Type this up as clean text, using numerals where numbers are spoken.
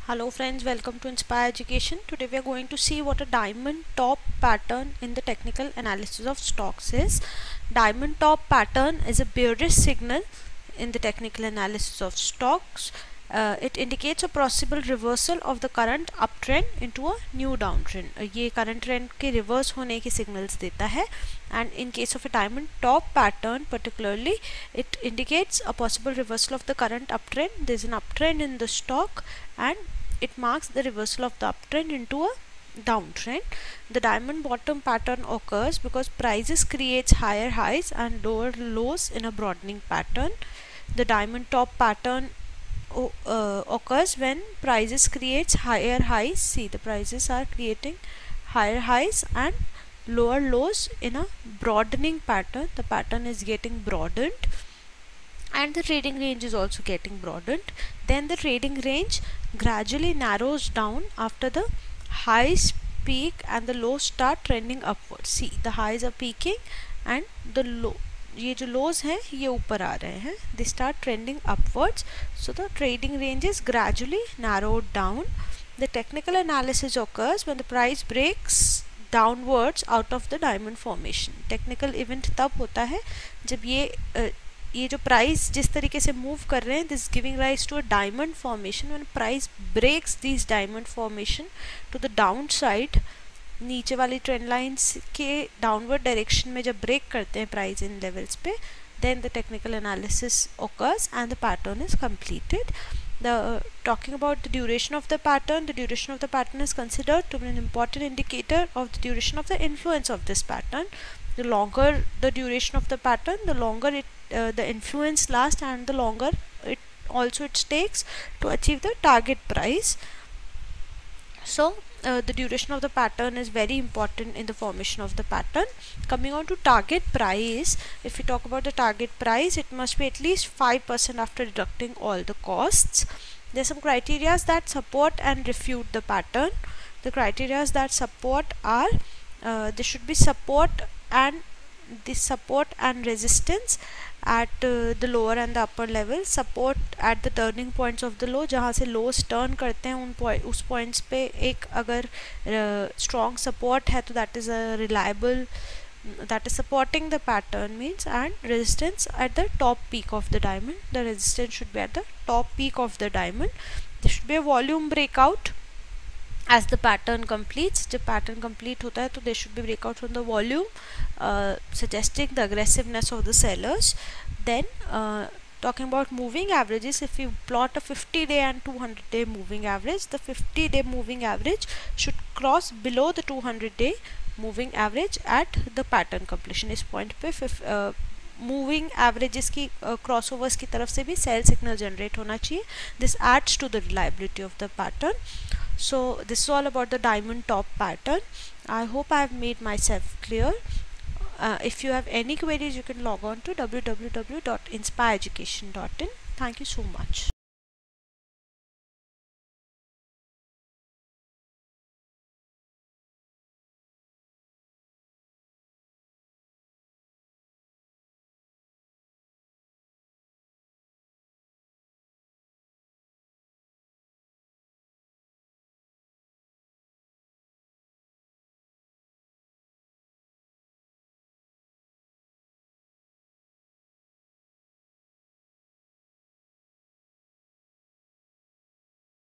Hello friends, welcome to Inspire Education. Today we are going to see what a diamond top pattern in the technical analysis of stocks is. Diamond top pattern is a bearish signal in the technical analysis of stocks. It indicates a possible reversal of the current uptrend into a new downtrend. ये current trend के reverse होने के signals देता है, and in case of a diamond top pattern particularly, it indicates a possible reversal of the current uptrend. There is an uptrend in the stock and it marks the reversal of the uptrend into a downtrend. The diamond bottom pattern occurs because prices creates higher highs and lower lows in a broadening pattern. The diamond top pattern occurs when prices creates higher highs. See, the prices are creating higher highs and lower lows in a broadening pattern. The pattern is getting broadened and the trading range is also getting broadened. Then the trading range gradually narrows down after the highs peak and the lows start trending upwards. See, the highs are peaking and the low, ये जो lows हैं ये ऊपर आ रहे हैं, they start trending upwards. So the trading range is gradually narrowed down. The technical analysis occurs when the price breaks downwards out of the diamond formation. Technical event तब होता है जब ये जो प्राइस जिस तरीके से मूव कर रहे हैं, this giving rise to a diamond formation. When price breaks this diamond formation to the down side, नीचे वाली ट्रेंड लाइंस के डाउनवर्ड डायरेक्शन में जब ब्रेक करते हैं प्राइस इन लेवल्स पे, then the technical analysis occurs and the pattern is completed. Talking about the duration of the pattern is considered to be an important indicator of the duration of the influence of this pattern. The longer the duration of the pattern, the longer the influence lasts and the longer it takes to achieve the target price. So the duration of the pattern is very important in the formation of the pattern. Coming on to target price, if we talk about the target price, it must be at least 5% after deducting all the costs. There are some criteria that support and refute the pattern. The criteria that support are there should be support and resistance at the lower and the upper level. Support at the turning points of the low, जहाँ से lows turn करते हैं उस points पे एक अगर strong support है तो that is a reliable, that is supporting the pattern means. And resistance at the top peak of the diamond. The resistance should be at the top peak of the diamond. There should be a volume breakout as the pattern completes. जब pattern complete होता है तो there should be breakout from the volume, suggesting the aggressiveness of the sellers. Then talking about moving averages, if you plot a 50-day and 200-day moving average, the 50-day moving average should cross below the 200-day moving average at the pattern completion. इस point पे moving averages की crossovers की तरफ से भी sell signal generate होना चाहिए. This adds to the reliability of the pattern. So this is all about the diamond top pattern. I hope I have made myself clear. If you have any queries, you can log on to www.inspireeducation.in. Thank you so much.